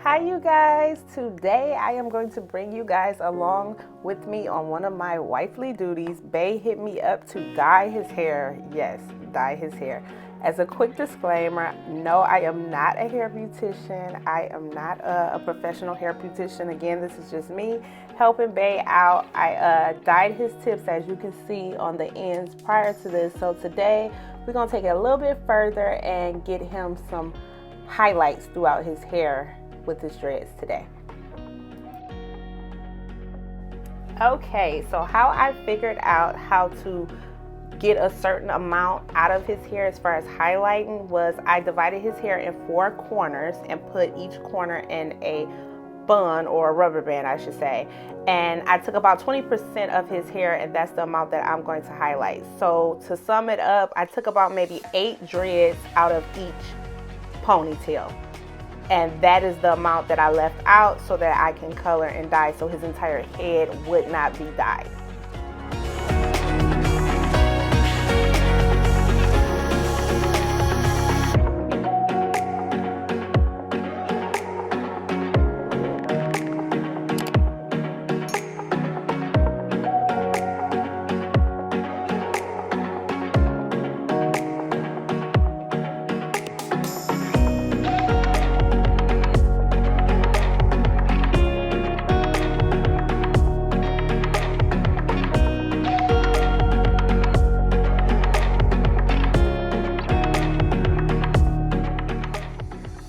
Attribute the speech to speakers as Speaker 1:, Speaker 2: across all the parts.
Speaker 1: Hi you guys, today I am going to bring you guys along with me on one of my wifely duties. Bae hit me up to dye his hair. Yes, dye his hair. As a quick disclaimer, no, I am not a hair beautician. I am not a professional hair beautician. Again, this is just me helping Bae out. I dyed his tips, as you can see on the ends prior to this. So today we're gonna take it a little bit further and get him some highlights throughout his hair with his dreads today. Okay, so how I figured out how to get a certain amount out of his hair as far as highlighting was I divided his hair in 4 corners and put each corner in a bun or a rubber band, I should say, and I took about 20% of his hair, and that's the amount that I'm going to highlight. So to sum it up, I took about maybe 8 dreads out of each ponytail, and that is the amount that I left out so that I can color and dye, so his entire head would not be dyed.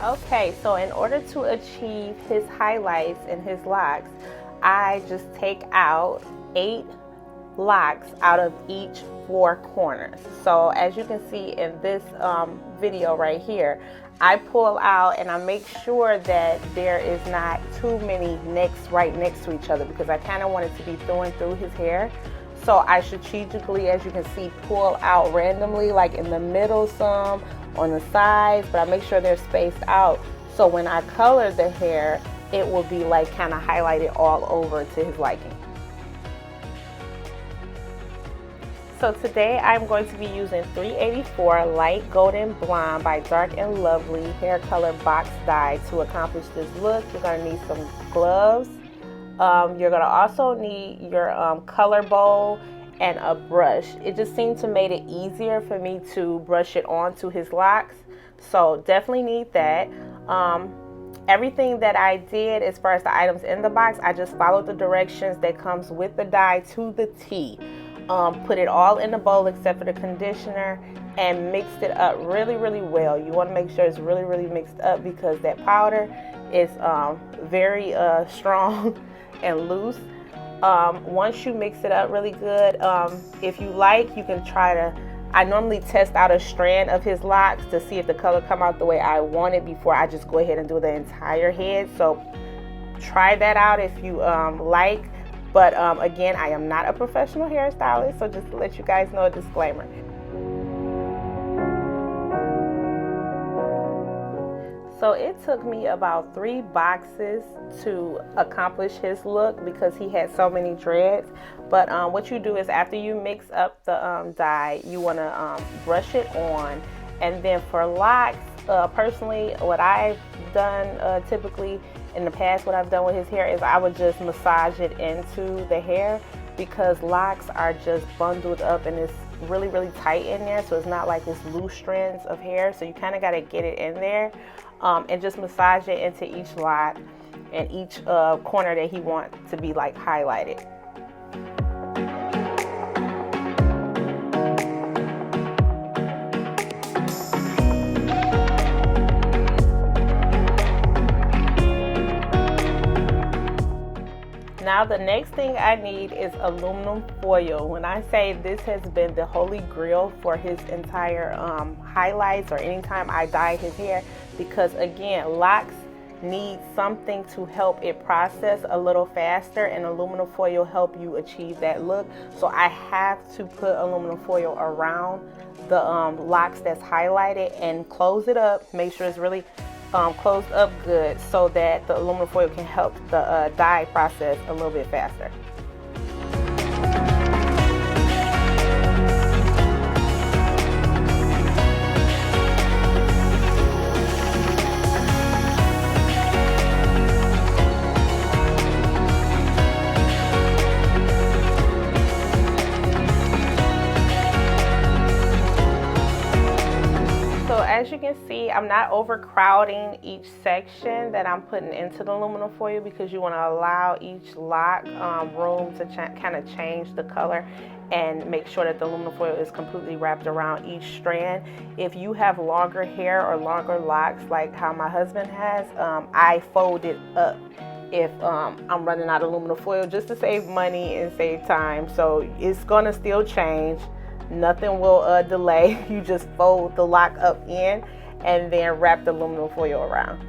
Speaker 1: Okay, so in order to achieve his highlights and his locks, I just take out 8 locks out of each 4 corners. So as you can see in this video right here, I pull out and I make sure that there is not too many necks right next to each other, because I kind of want it to be through his hair. So I strategically, as you can see, pull out randomly, like in the middle some, on the sides, but I make sure they're spaced out, so when I color the hair, it will be like kind of highlighted all over to his liking. So today I'm going to be using 384 Light Golden Blonde by Dark and Lovely Hair Color Box Dye to accomplish this look. You're going to need some gloves. You're going to also need your color bowl and a brush. It just seemed to make it easier for me to brush it onto his locks, so definitely need that. Everything that I did as far as the items in the box, I just followed the directions that comes with the dye to the T. Put it all in the bowl except for the conditioner and mixed it up really well. You want to make sure it's really mixed up, because that powder is very strong and loose. Once you mix it up really good, if you like, you can try to, I normally test out a strand of his locks to see if the color come out the way I want it before I just go ahead and do the entire head. So try that out if you like, but again, I am not a professional hairstylist, so just to let you guys know, a disclaimer. So it took me about 3 boxes to accomplish his look because he had so many dreads. But what you do is, after you mix up the dye, you want to brush it on. And then for locks, personally, what I've done typically in the past, what I've done with his hair is I would just massage it into the hair, because locks are just bundled up and it's really tight in there, so it's not like it's loose strands of hair, so you kind of got to get it in there. And just massage it into each lock and each corner that he wants to be like highlighted. Now the next thing I need is aluminum foil. When I say this has been the holy grail for his entire highlights or anytime I dye his hair, because again, locks need something to help it process a little faster, and aluminum foil help you achieve that look. So I have to put aluminum foil around the locks that's highlighted and close it up, make sure it's really closed up good, so that the aluminum foil can help the dye process a little bit faster. I'm not overcrowding each section that I'm putting into the aluminum foil, because you want to allow each lock room to kind of change the color and make sure that the aluminum foil is completely wrapped around each strand. If you have longer hair or longer locks like how my husband has, I fold it up if I'm running out of aluminum foil, just to save money and save time. So it's gonna still change, nothing will delay. You just fold the lock up in and then wrap the aluminum foil around.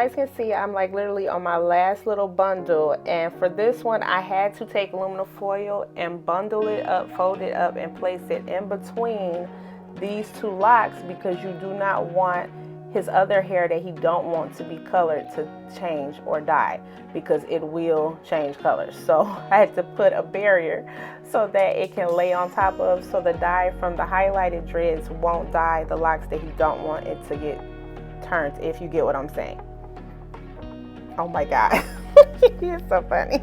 Speaker 1: guys can see, I'm like literally on my last little bundle, and for this one I had to take aluminum foil and bundle it up, fold it up, and place it in between these two locks, because you do not want his other hair that he don't want to be colored to change or dye, because it will change colors. So I had to put a barrier so that it can lay on top of, so the dye from the highlighted dreads won't dye the locks that he don't want it to get turned, if you get what I'm saying. Oh my God. He is so funny.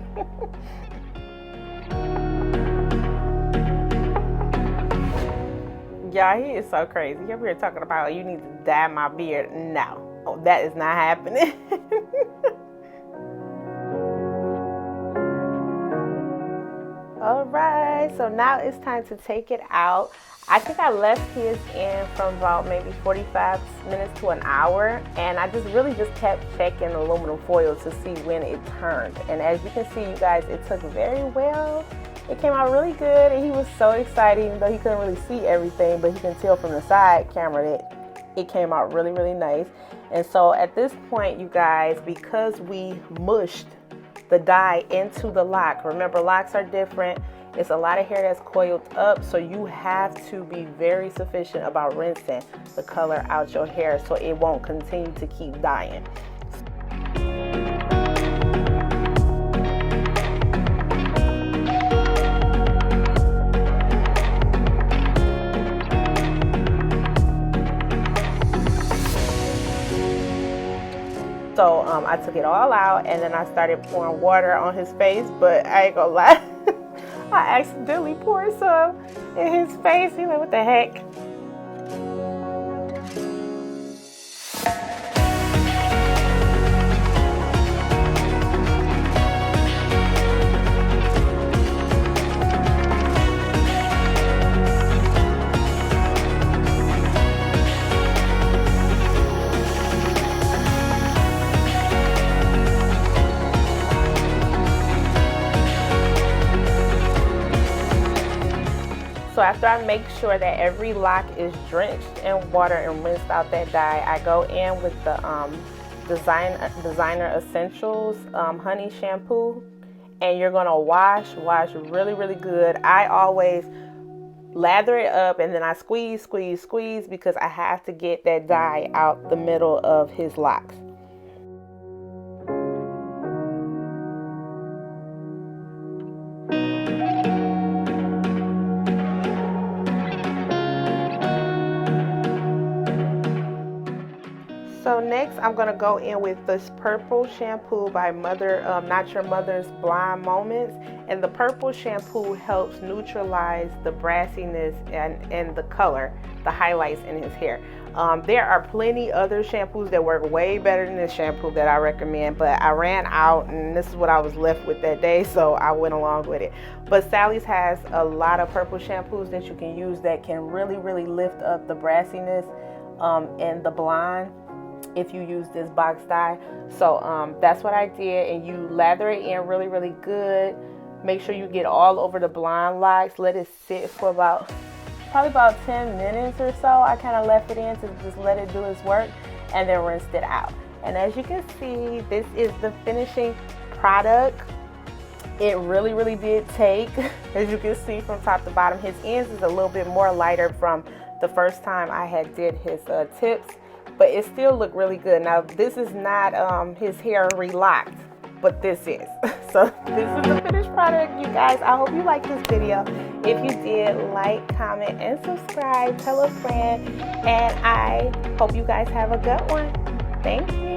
Speaker 1: Yeah, he is so crazy. You're here talking about you need to dye my beard. No, oh, that is not happening. All right, so now it's time to take it out. I think I left his in from about maybe 45 minutes to an hour, and I really just kept checking the aluminum foil to see when it turned. And as you can see, you guys, it took very well. It came out really good, and he was so excited, even though he couldn't really see everything, but he can tell from the side camera that it came out really, really nice. And so at this point, you guys, because we mushed the dye into the lock, remember, locks are different. It's a lot of hair that's coiled up, so you have to be very sufficient about rinsing the color out your hair so it won't continue to keep dyeing. So I took it all out, and then I started pouring water on his face, but I ain't gonna lie, I accidentally poured some in his face. He's like, what the heck? So after I make sure that every lock is drenched in water and rinsed out that dye, I go in with the Designer Essentials honey shampoo, and you're gonna wash really, really good. I always lather it up, and then I squeeze, because I have to get that dye out the middle of his locks. So next, I'm going to go in with this purple shampoo by Not Your Mother's Blonde Moments. And the purple shampoo helps neutralize the brassiness and the color, the highlights in his hair. There are plenty other shampoos that work way better than this shampoo that I recommend, but I ran out and this is what I was left with that day, so I went along with it. But Sally's has a lot of purple shampoos that you can use that can really, really lift up the brassiness and the blonde if you use this box dye. So that's what I did, and you lather it in really, really good. Make sure you get all over the blonde locks. Let it sit for probably about 10 minutes or so. I kind of left it in to just let it do its work, and then rinsed it out. And as you can see, this is the finishing product. It really, really did take, as you can see from top to bottom. His ends is a little bit more lighter from the first time I had did his tips, but it still looked really good. Now this is not his hair relocked, but this is. So this is the finished product, you guys. I hope you liked this video. If you did, like, comment, and subscribe. Tell a friend, and I hope you guys have a good one. Thank you.